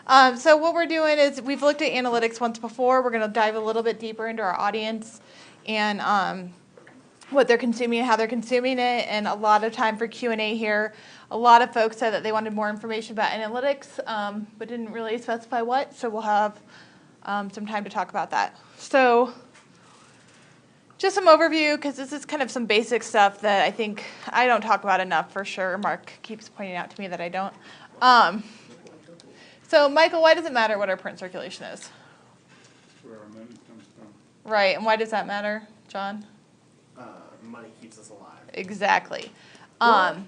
So what we're doing is we've looked at analytics once before. We're going to dive a little bit deeper into our audience and what they're consuming and how they're consuming it, and a lot of time for Q&A here. A lot of folks said that they wanted more information about analytics, but didn't really specify what, so we'll have some time to talk about that. So just some overview, because this is kind of some basic stuff that I think I don't talk about enough for sure. Mark keeps pointing out to me that I don't. So Michael, why does it matter what our print circulation is? Where our money comes from. Right, and why does that matter, John? Money keeps us alive. Exactly. And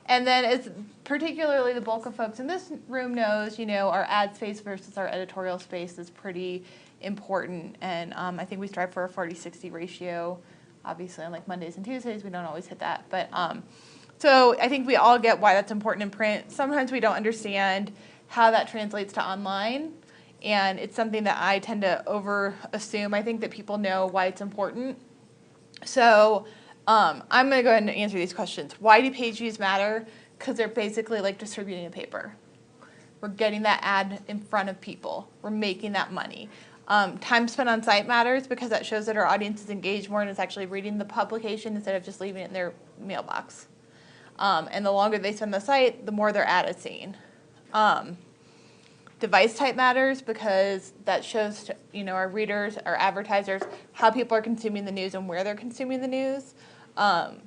then it's particularly the bulk of folks in this room knows, our ad space versus our editorial space is pretty important. And I think we strive for a 40-60 ratio. Obviously, on like Mondays and Tuesdays, we don't always hit that. But so I think we all get why that's important in print. Sometimes we don't understand how that translates to online. And it's something that I tend to over-assume. I think that people know why it's important. So I'm going to go ahead and answer these questions. Why do page views matter? Because they're basically like distributing a paper. We're getting that ad in front of people. We're making that money. Time spent on site matters because that shows that our audience is engaged more and is actually reading the publication instead of just leaving it in their mailbox. And the longer they spend on the site, the more their ad is seen. Device type matters because that shows to, our readers, our advertisers, how people are consuming the news and where they're consuming the news. And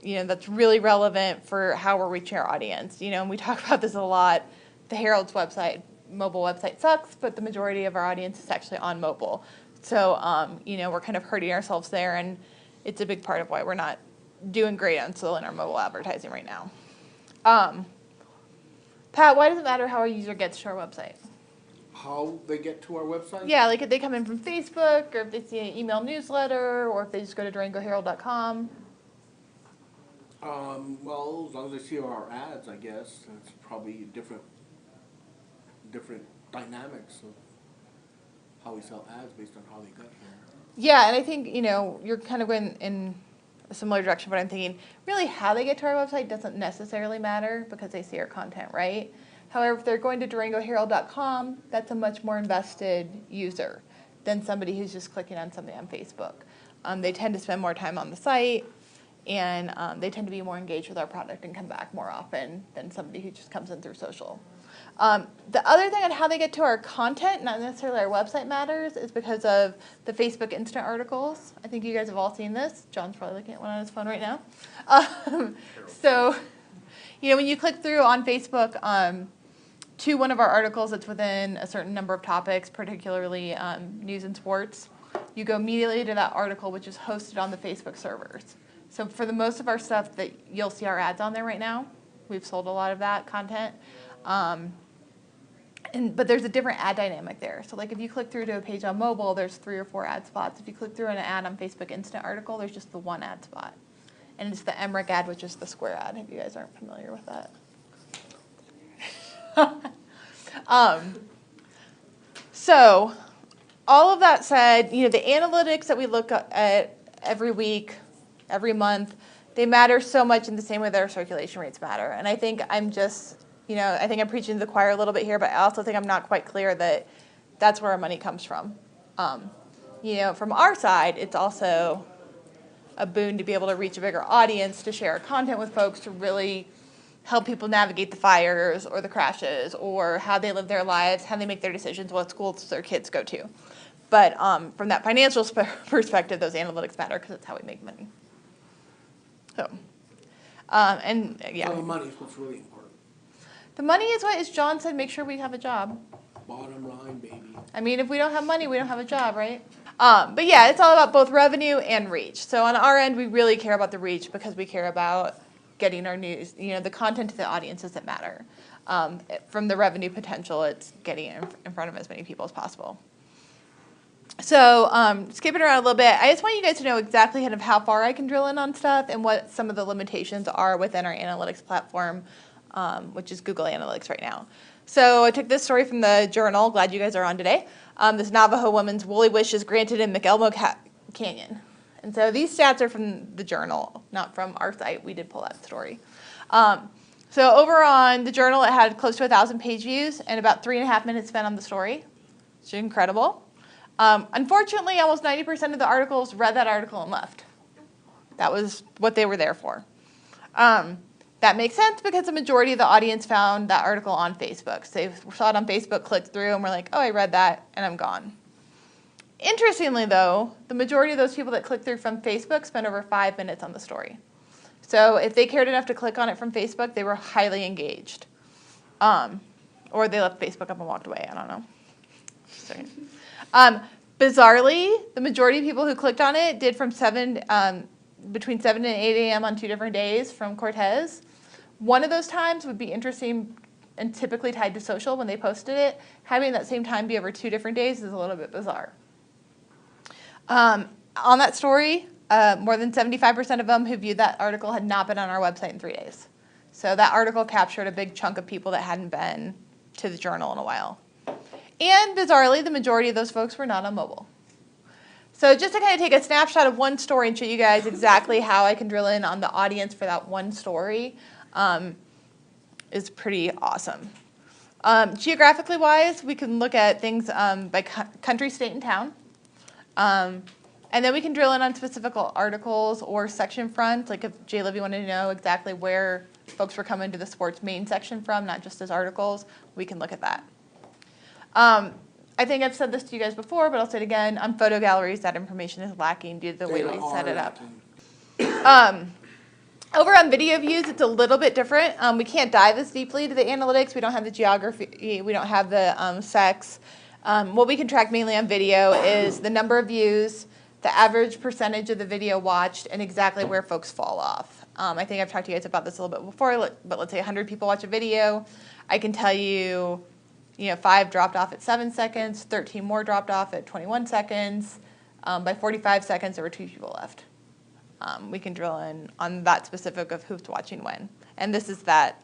that's really relevant for how we're reaching our audience. And we talk about this a lot. The Herald's mobile website sucks, but the majority of our audience is actually on mobile. So, we're kind of hurting ourselves there, and it's a big part of why we're not doing great on still in our mobile advertising right now. Pat, why does it matter how a user gets to our website? How they get to our website? Yeah, like if they come in from Facebook, or if they see an email newsletter, or if they just go to DurangoHerald.com. Well, as long as they see our ads, I guess, it's probably different dynamics of how we sell ads based on how they got here. Yeah, and I think, you're kind of going in a similar direction, but I'm thinking really how they get to our website doesn't necessarily matter because they see our content, right? However, if they're going to DurangoHerald.com, that's a much more invested user than somebody who's just clicking on something on Facebook. They tend to spend more time on the site, and they tend to be more engaged with our product and come back more often than somebody who just comes in through social. The other thing on how they get to our content, not necessarily our website matters, is because of the Facebook Instant articles. I think you guys have all seen this. John's probably looking at one on his phone right now. So, when you click through on Facebook to one of our articles that's within a certain number of topics, particularly news and sports, you go immediately to that article, which is hosted on the Facebook servers. So for the most of our stuff that you'll see our ads on there right now, we've sold a lot of that content. But there's a different ad dynamic there. So like if you click through to a page on mobile, there's 3 or 4 ad spots. If you click through an ad on Facebook Instant article, there's just the one ad spot. And it's the MREC ad, which is the square ad, if you guys aren't familiar with that. So all of that said, the analytics that we look at every week, every month, they matter so much in the same way that our circulation rates matter. And I think I'm just... I think I'm preaching to the choir a little bit here, but I also think I'm not quite clear that that's where our money comes from. From our side, it's also a boon to be able to reach a bigger audience, to share our content with folks, to really help people navigate the fires or the crashes or how they live their lives, how they make their decisions, what schools their kids go to. But from that financial perspective, those analytics matter because it's how we make money. So, yeah. So the money is what's really important. The money is what, as John said, make sure we have a job. Bottom line, baby. I mean, if we don't have money, we don't have a job, right? But yeah, it's all about both revenue and reach. So on our end, we really care about the reach because we care about getting our news, the content to the audiences that matter. From the revenue potential, it's getting it in front of as many people as possible. So skipping around a little bit, I just want you guys to know exactly kind of how far I can drill in on stuff and what some of the limitations are within our analytics platform, which is Google Analytics right now. So I took this story from the Journal. Glad you guys are on today. This Navajo woman's woolly wish is granted in McElmo Canyon. And so these stats are from the Journal, not from our site. We did pull that story. So over on the Journal, it had close to 1,000 page views and about 3.5 minutes spent on the story. It's incredible. Unfortunately, almost 90% of the articles read that article and left. That was what they were there for. That makes sense because the majority of the audience found that article on Facebook. So they saw it on Facebook, clicked through, and were like, oh, I read that, and I'm gone. Interestingly, though, the majority of those people that clicked through from Facebook spent over 5 minutes on the story. So if they cared enough to click on it from Facebook, they were highly engaged. Or they left Facebook up and walked away. I don't know. Bizarrely, the majority of people who clicked on it did from between 7 and 8 a.m. on 2 different days from Cortez. One of those times would be interesting and typically tied to social when they posted it. Having that same time be over 2 different days is a little bit bizarre. On that story, more than 75% of them who viewed that article had not been on our website in 3 days. So that article captured a big chunk of people that hadn't been to the Journal in a while. And bizarrely, the majority of those folks were not on mobile. So just to kind of take a snapshot of one story and show you guys exactly how I can drill in on the audience for that one story is pretty awesome. Geographically wise, we can look at things by country, state, and town. And then we can drill in on specific articles or section front. Like if J-Liv, you wanted to know exactly where folks were coming to the sports main section from, not just as articles, we can look at that. I think I've said this to you guys before, but I'll say it again. On photo galleries, that information is lacking due to the way we set it up. Over on video views, it's a little bit different. We can't dive as deeply to the analytics. We don't have the geography. We don't have the sex. What we can track mainly on video is the number of views, the average percentage of the video watched, and exactly where folks fall off. I think I've talked to you guys about this a little bit before, but let's say 100 people watch a video. I can tell you, 5 dropped off at 7 seconds, 13 more dropped off at 21 seconds. By 45 seconds, there were 2 people left. We can drill in on that specific of who's watching when. And this is that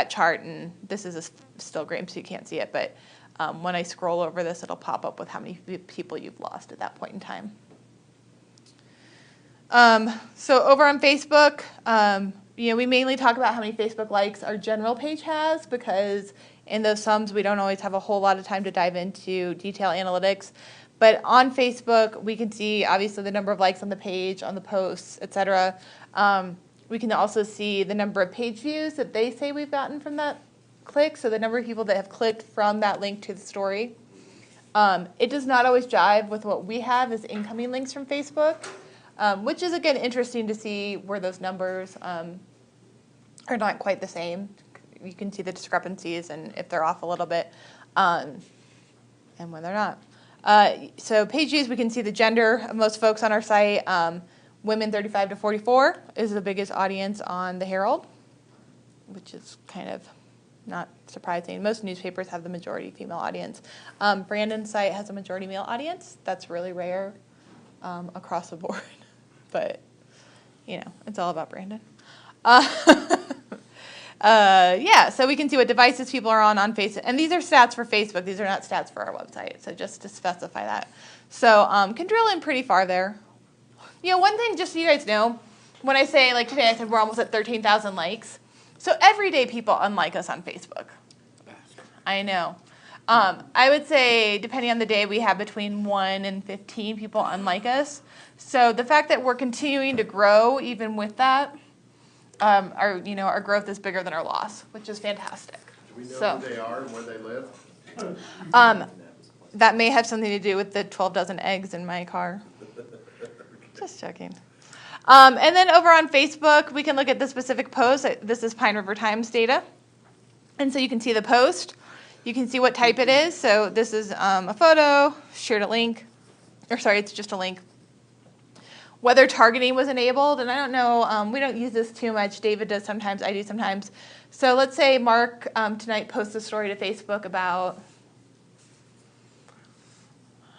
chart, and this is a still frame, so you can't see it, but when I scroll over this, it'll pop up with how many people you've lost at that point in time. So over on Facebook, we mainly talk about how many Facebook likes our general page has because in those sums, we don't always have a whole lot of time to dive into detail analytics. But on Facebook, we can see, obviously, the number of likes on the page, on the posts, et cetera. We can also see the number of page views that they say we've gotten from that click, so the number of people that have clicked from that link to the story. It does not always jive with what we have as incoming links from Facebook, which is, again, interesting to see where those numbers are not quite the same. You can see the discrepancies and if they're off a little bit and when they're not. So page views, we can see the gender of most folks on our site. Women 35 to 44 is the biggest audience on the Herald, which is kind of not surprising. Most newspapers have the majority female audience. Brandon's site has a majority male audience. That's really rare across the board. But, it's all about Brandon. So we can see what devices people are on Facebook. And these are stats for Facebook. These are not stats for our website. So just to specify that. So can drill in pretty far there. One thing, just so you guys know, when I say, like today, I said we're almost at 13,000 likes. So every day people unlike us on Facebook. I know. I would say, depending on the day, we have between 1 and 15 people unlike us. So the fact that we're continuing to grow, even with that, our growth is bigger than our loss, which is fantastic. Do we know who they are and where they live? That may have something to do with the 12 dozen eggs in my car. Just checking. And then over on Facebook, we can look at the specific post. This is Pine River Times data. And so you can see the post. You can see what type it is. So this is a photo, shared a link. It's just a link. Whether targeting was enabled, and I don't know, we don't use this too much. David does sometimes, I do sometimes. So let's say Mark tonight posts a story to Facebook about,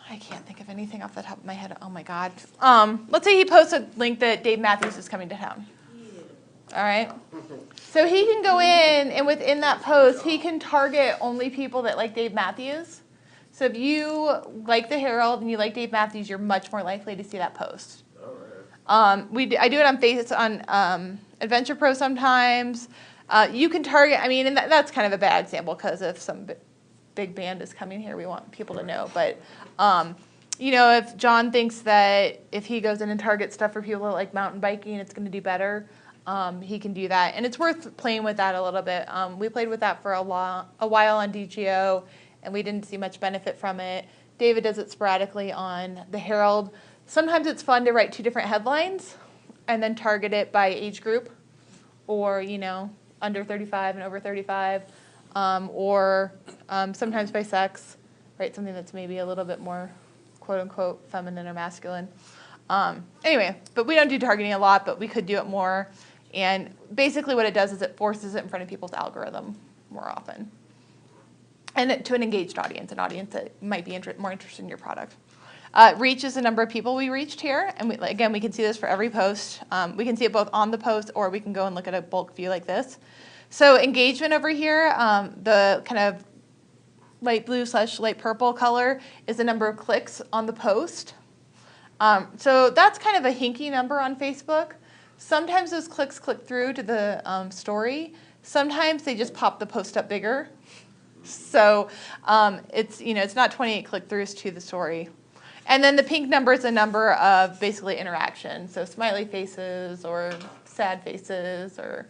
I can't think of anything off the top of my head. Oh my God. Let's say he posts a link that Dave Matthews is coming to town. All right. So he can go in, and within that post, he can target only people that like Dave Matthews. So if you like the Herald and you like Dave Matthews, you're much more likely to see that post. I do it on Adventure Pro sometimes. You can target, I mean, and that's kind of a bad example because if some big band is coming here, we want people to know. But, you know, if John thinks that if he goes in and targets stuff for people that like mountain biking, it's going to do better, he can do that. And it's worth playing with that a little bit. We played with that for a while on Bciu, and we didn't see much benefit from it. David does it sporadically on the Herald. Sometimes it's fun to write 2 different headlines and then target it by age group, or, you know, under 35 and over 35, or sometimes by sex, right? Something that's maybe a little bit more quote unquote feminine or masculine. Anyway, but we don't do targeting a lot, but we could do it more. And basically what it does is it forces it in front of people's algorithm more often. And to an engaged audience, an audience that might be more interested in your product. Reach is the number of people we reached here. And again, we can see this for every post. We can see it both on the post, or we can go and look at a bulk view like this. So engagement over here, the kind of light blue / light purple color is the number of clicks on the post. So that's kind of a hinky number on Facebook. Sometimes those clicks click through to the story. Sometimes they just pop the post up bigger. So it's, you know, it's not 28 click-throughs to the story. And then the pink number is the number of basically interactions. So smiley faces or sad faces or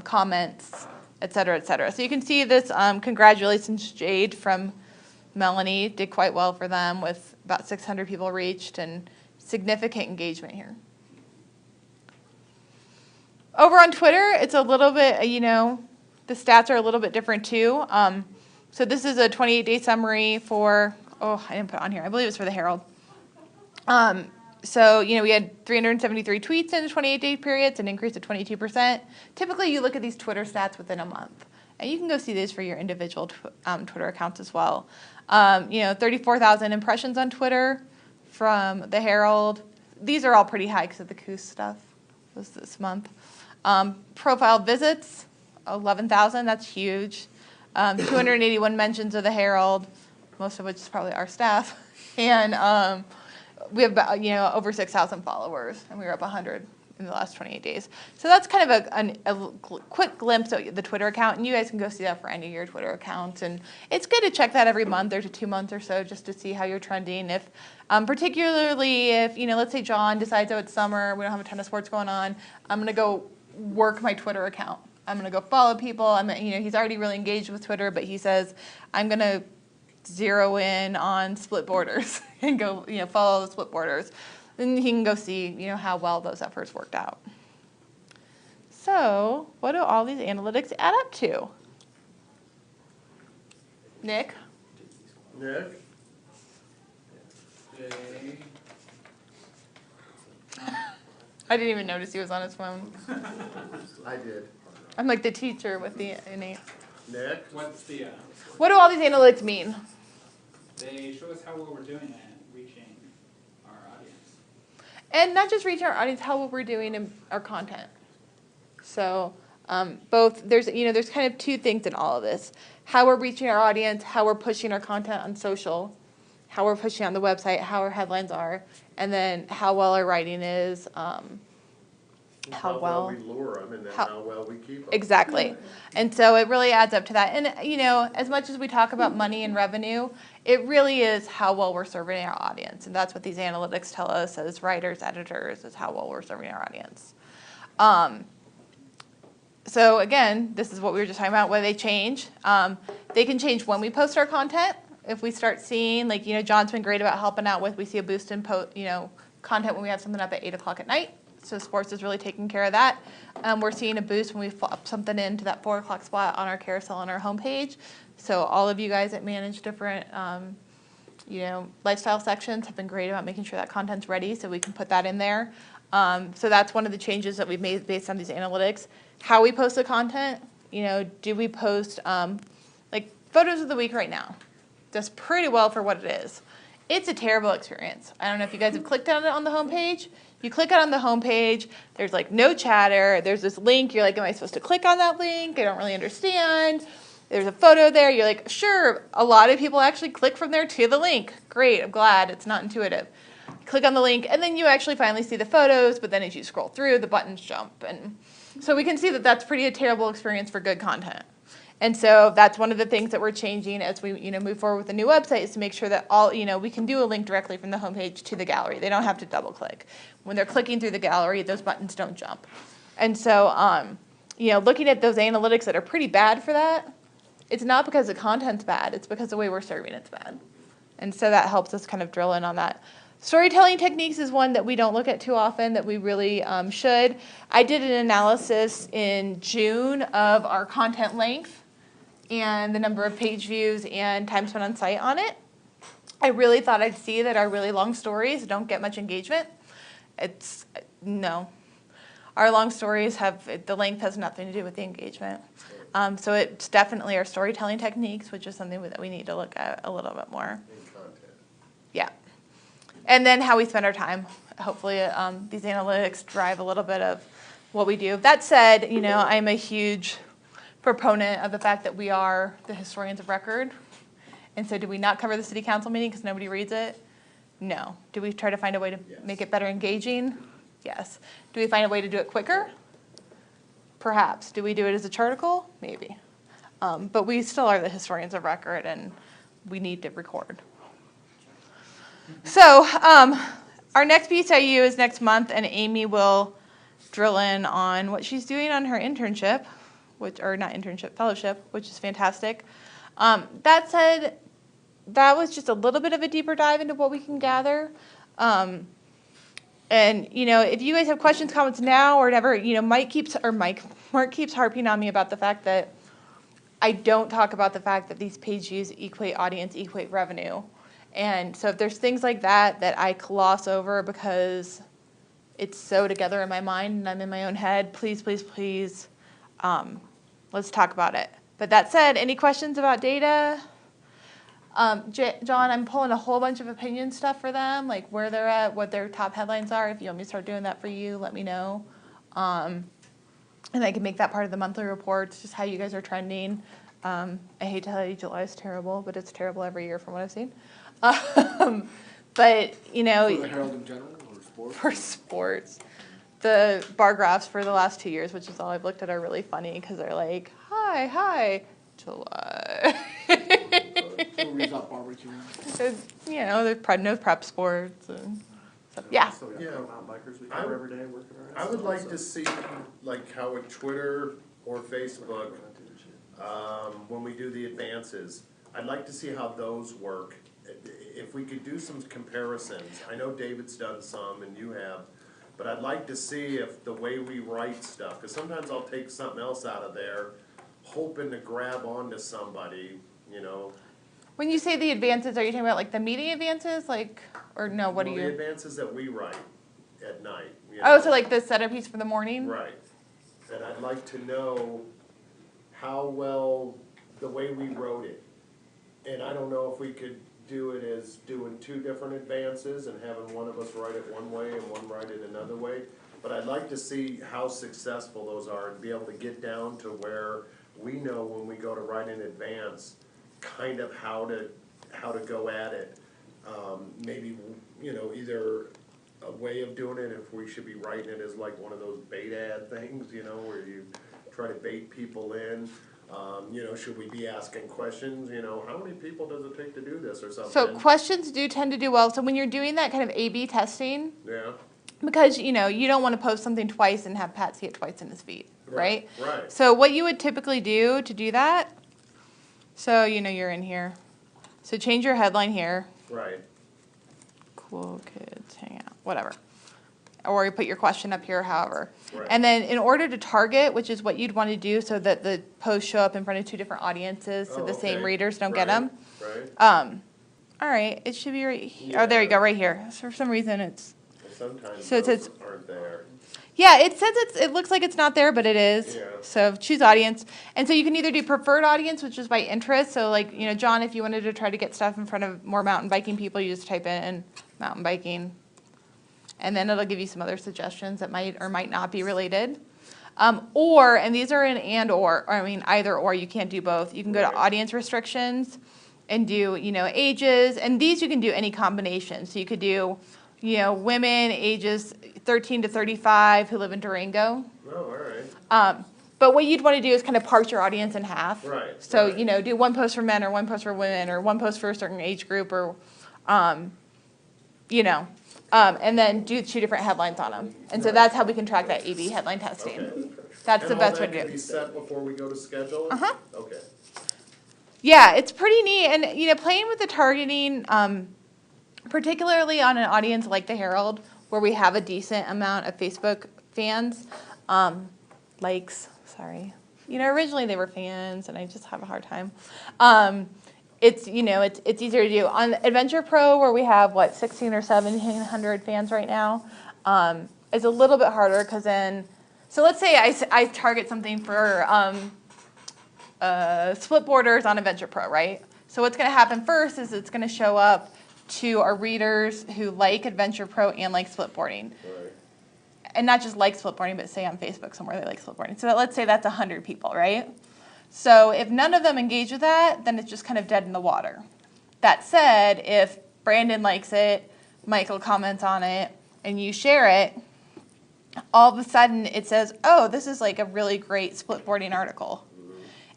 comments, et cetera, et cetera. So you can see this congratulations Jade from Melanie did quite well for them with about 600 people reached and significant engagement here. Over on Twitter, it's a little bit, you know, the stats are a little bit different too. So this is a 28-day summary for, I didn't put it on here. I believe it's for the Herald. So, you know, we had 373 tweets in a 28-day period. It's an increase of 22%. Typically, you look at these Twitter stats within a month. And you can go see these for your individual Twitter accounts as well. You know, 34,000 impressions on Twitter from the Herald. These are all pretty high because of the Coos stuff was this month. Profile visits, 11,000. That's huge. 281 mentions of the Herald, most of which is probably our staff. And we have about, you know, over 6,000 followers, and we were up 100 in the last 28 days. So that's kind of a quick glimpse of the Twitter account, and you guys can go see that for any of your Twitter accounts. And it's good to check that every month or to 2 months or so just to see how you're trending. If particularly if, you know, let's say John decides, oh, it's summer, we don't have a ton of sports going on, I'm going to go work my Twitter account. I'm going to go follow people. You know, he's already really engaged with Twitter, but he says, I'm going to zero in on split borders and go, you know, follow the split borders. Then he can go see, you know, how well those efforts worked out. So what do all these analytics add up to? Nick? Nick? I didn't even notice he was on his phone. I did. I'm like the teacher with the innate. Nick? What's the, What do all these analytics mean? they show us how well we're doing at reaching our audience. And not just reaching our audience, how well we're doing in our content. So both, there's kind of 2 things in all of this. How we're reaching our audience, how we're pushing our content on social, how we're pushing on the website, how our headlines are, and then how well our writing is, how well we lure them, and then how well we keep them. Exactly. And so it really adds up to that. And, you know, as much as we talk about money and revenue, it really is how well we're serving our audience. And that's what these analytics tell us as writers, editors, is how well we're serving our audience. So again, this is what we were just talking about, where they change. They can change when we post our content. If we start seeing, like, you know, John's been great about helping out with, we see a boost in, content when we have something up at 8 o'clock at night. So sports is really taking care of that. We're seeing a boost when we flop something into that 4 o'clock spot on our carousel on our homepage. So all of you guys that manage different, you know, lifestyle sections have been great about making sure that content's ready so we can put that in there. So that's one of the changes that we've made based on these analytics. How we post the content, you know, do we post, like photos of the week right now? Does pretty well for what it is. It's a terrible experience. I don't know if you guys have clicked on it on the homepage. You click on the homepage, there's like no chatter, there's this link, you're like, am I supposed to click on that link? I don't really understand. There's a photo there, you're like, sure, a lot of people actually click from there to the link. Great, I'm glad, it's not intuitive. Click on the link, and then you actually finally see the photos, but then as you scroll through, the buttons jump. And So we can see that that's pretty a terrible experience for good content. And so that's one of the things that we're changing as we, move forward with the new website is to make sure that all, we can do a link directly from the homepage to the gallery. They don't have to double click. When they're clicking through the gallery, those buttons don't jump. And so, looking at those analytics that are pretty bad for that, it's not because the content's bad, it's because the way we're serving it's bad. And so that helps us kind of drill in on that. Storytelling techniques is one that we don't look at too often that we really should. I did an analysis in June of our content length and the number of page views and time spent on site on it. I really thought I'd see that our really long stories don't get much engagement. No. Our long stories the length has nothing to do with the engagement. So it's definitely our storytelling techniques, which is something that we need to look at a little bit more. In content. Yeah. And then how we spend our time. Hopefully these analytics drive a little bit of what we do. That said, I'm a huge proponent of the fact that we are the historians of record. And so do we not cover the city council meeting because nobody reads it? No. Do we try to find a way to make it better engaging? Yes. Do we find a way to do it quicker? Perhaps. Do we do it as a charticle? Maybe. But we still are the historians of record, and we need to record. So our next Bciu is next month, and Amy will drill in on what she's doing on her internship, fellowship, which is fantastic. That said, that was just a little bit of a deeper dive into what we can gather. And, if you guys have questions, comments now or whatever, Mark keeps harping on me about the fact that I don't talk about the fact that these page views equate audience, equate revenue. And so if there's things like that I gloss over because it's so together in my mind and I'm in my own head, please, let's talk about it. But that said, any questions about data? John, I'm pulling a whole bunch of opinion stuff for them, like where they're at, what their top headlines are. If you want me to start doing that for you, let me know. And I can make that part of the monthly reports, just how you guys are trending. I hate to tell you July is terrible, but it's terrible every year from what I've seen. But, For the Herald in general or sports? for sports, the bar graphs for the last 2 years, which is all I've looked at, are really funny because they're like, hi, July. Stories about barbecue. There's no prep sports and stuff. Yeah. So we got Yeah. mountain bikers we cover every day working our I would like to see. see, like, how at Twitter or Facebook, when we do the advances, I'd like to see how those work. If we could do some comparisons, I know David's done some and you have, but I'd like to see if the way we write stuff, because sometimes I'll take something else out of there, hoping to grab onto somebody, When you say the advances, are you talking about like the meeting advances, or no? What Well, are the you? advances that we write at night. Oh, so like the centerpiece for the morning. Right. And I'd like to know how well, the way we wrote it. And I don't know if we could do it as doing 2 different advances and having one of us write it one way and one write it another way. But I'd like to see how successful those are and be able to get down to where we know when we go to write in advance, kind of how to go at it. Maybe, either a way of doing it, if we should be writing it as like one of those bait ad things, where you try to bait people in. Should we be asking questions, how many people does it take to do this or something? So questions do tend to do well. So when you're doing that kind of A/B testing, Yeah, because you don't want to post something twice and have Pat see it twice in his feed, right? right. So what you would typically do to do that, so you're in here. So change your headline here. Right, Cool kids hang out, whatever. Or you put your question up here, however. Right. And then in order to target, which is what you'd want to do so that the posts show up in front of 2 different audiences so Oh, the same okay. readers don't get Right, them. right. All right, it should be right here. Oh, there you go, right here. For some reason it's, Sometimes So it those says- aren't there. yeah, it says it looks like it's not there, but it is. Yeah. So choose audience. And so you can either do preferred audience, which is by interest. So like, John, if you wanted to try to get stuff in front of more mountain biking people, you just type in mountain biking. And then it'll give you some other suggestions that might or might not be related. Or, and these are in either or, you can't do both. You can go to Right. audience restrictions and do, ages. And these you can do any combination. So you could do, women ages 13 to 35 who live in Durango. Oh, all right. But what you'd want to do is kind of part your audience in half. Right, So, right. do one post for men or one post for women or one post for a certain age group or, and then do 2 different headlines on them. And so that's how we can track that A/B headline testing. Okay. That's the best way And all that to can do be it. set before we go to schedule it? Uh-huh. Okay. Yeah, it's pretty neat. And, playing with the targeting, particularly on an audience like the Herald, where we have a decent amount of Facebook fans, likes, sorry. Originally they were fans, and I just have a hard time. It's easier to do. On Adventure Pro, where we have, 16 or 1,700 fans right now, it's a little bit harder because then, so let's say I target something for split borders on Adventure Pro, right? So what's going to happen first is it's going to show up to our readers who like Adventure Pro and like split boarding. Right. And not just like split boarding, but say on Facebook somewhere they like split boarding. So let's say that's 100 people, right? So if none of them engage with that, then it's just kind of dead in the water. That said, if Brandon likes it, Michael comments on it, and you share it, all of a sudden it says, oh, this is like a really great split boarding article.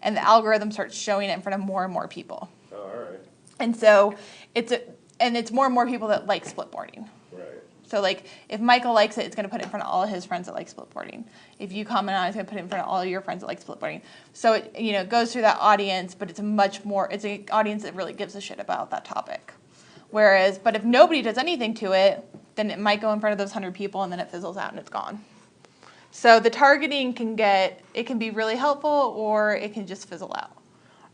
And the algorithm starts showing it in front of more and more people. Oh, all right. And so it's more and more people that like split boarding. Right. So if Michael likes it, it's going to put it in front of all of his friends that like split boarding. If you comment on it, it's going to put it in front of all of your friends that like split boarding. So it goes through that audience, but it's an audience that really gives a shit about that topic. But if nobody does anything to it, then it might go in front of those 100 people and then it fizzles out and it's gone. So the targeting can be really helpful, or it can just fizzle out.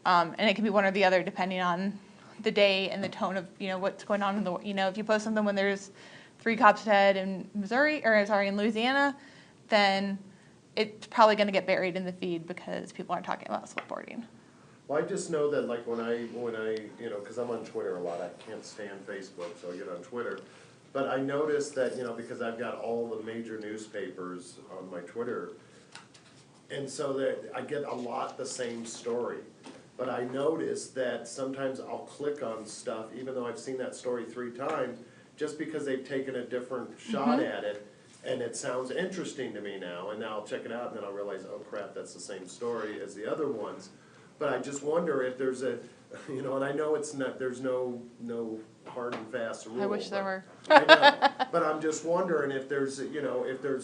And it can be one or the other depending on the day and the tone of, what's going on if you post something when there's 3 cops dead in in Louisiana, then it's probably going to get buried in the feed because people aren't talking about split boarding. Well, I just know that when I because I'm on Twitter a lot, I can't stand Facebook, so I get on Twitter. But I noticed that, because I've got all the major newspapers on my Twitter, and so that I get a lot the same story. But I noticed that sometimes I'll click on stuff, even though I've seen that story 3 times, just because they've taken a different shot at it, and it sounds interesting to me now, and now I'll check it out, and then I'll realize, oh crap, that's the same story as the other ones. But I just wonder if there's and I know there's no hard and fast rule. I wish there were. I know, but I'm just wondering if there's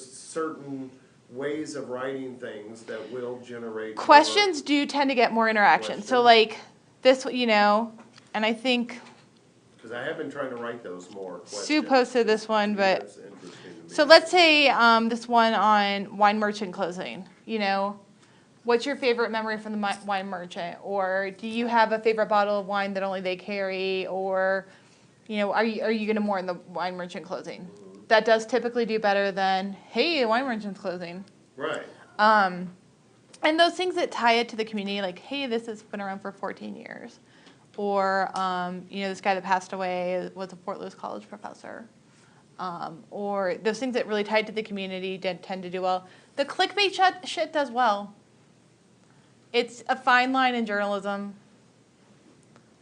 certain ways of writing things that will generate Questions do tend to get more interaction. So this, and I think because I have been trying to write those more questions. Sue posted this one, but That's interesting to me. so let's say this one on wine merchant closing. What's your favorite memory from the wine merchant? Or do you have a favorite bottle of wine that only they carry? Or, are you going to more in the wine merchant closing? Mm-hmm. That does typically do better than, hey, the wine merchant's closing. Right. And those things that tie it to the community, like, hey, this has been around for 14 years. Or, this guy that passed away was a Fort Lewis College professor. Or those things that really tied to the community tend to do well. The clickbait shit does well. It's a fine line in journalism.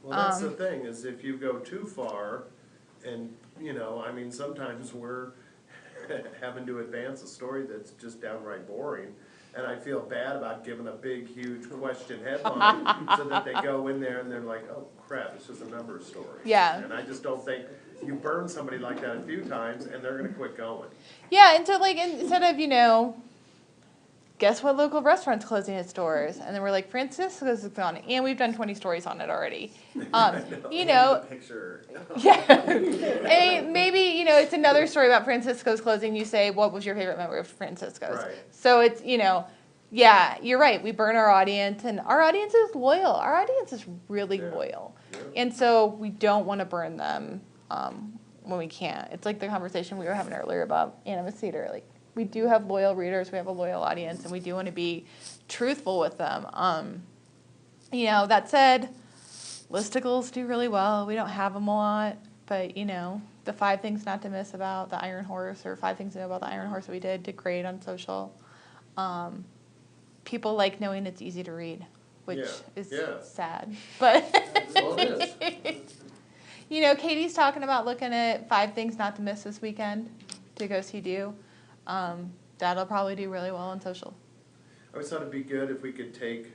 Well, that's the thing, is if you go too far, and, sometimes we're having to advance a story that's just downright boring, and I feel bad about giving a big, huge question headline, so that they go in there and they're like, oh crap, it's just a number story. Yeah. And I just don't think, you burn somebody like that a few times, and they're gonna quit going. Yeah, and so instead of, guess what local restaurant's closing its doors? And then we're like, Francisco's is gone, and we've done 20 stories on it already. Picture. Yeah. And maybe, it's another story about Francisco's closing. You say, what was your favorite memory of Francisco's? Right. So it's, yeah, you're right. We burn our audience, and our audience is loyal. Our audience is really loyal. Yeah. And so we don't want to burn them when we can't. It's like the conversation we were having earlier about Animus Theater. We do have loyal readers, we have a loyal audience, and we do want to be truthful with them. That said, listicles do really well. We don't have them a lot, but, the 5 things not to miss about the Iron Horse, or 5 things to know about the Iron Horse that we did great on social. People like knowing it's easy to read, which is sad. But, Well, it is. Katie's talking about looking at 5 things not to miss this weekend to go see Bciu. That'll probably do really well on social. I always thought it'd be good if we could take,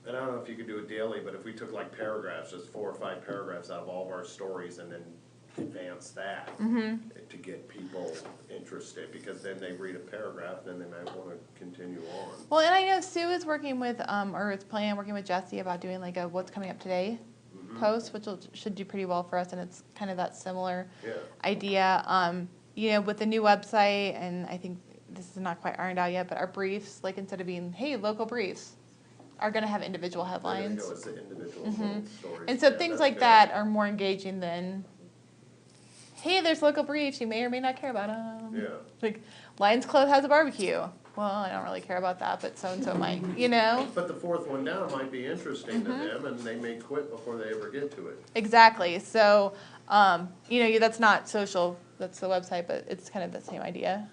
and I don't know if you could do it daily, but if we took like paragraphs, just 4 or 5 paragraphs out of all of our stories and then advance that to get people interested, because then they read a paragraph, then they might wanna continue on. Well, and I know Sue is working with, or is planning on working with Jesse about doing like a what's coming up today post, which should do pretty well for us, and it's kind of that similar Yeah. idea. You know, with the new website, and I think this is not quite ironed out yet, but our briefs, like instead of being, hey, local briefs, are gonna have individual They're gonna headlines. go as the individual little stories. And so Yeah, things that's like good. that are more engaging than, hey, there's local briefs, you may or may not care about them. Yeah. Like, Lions Club has a barbecue. Well, I don't really care about that, but so-and-so might, you know? But the 4th one down might be interesting to them, and they may quit before they ever get to it. Exactly, so, you know, that's not social, that's the website, but it's kind of the same idea.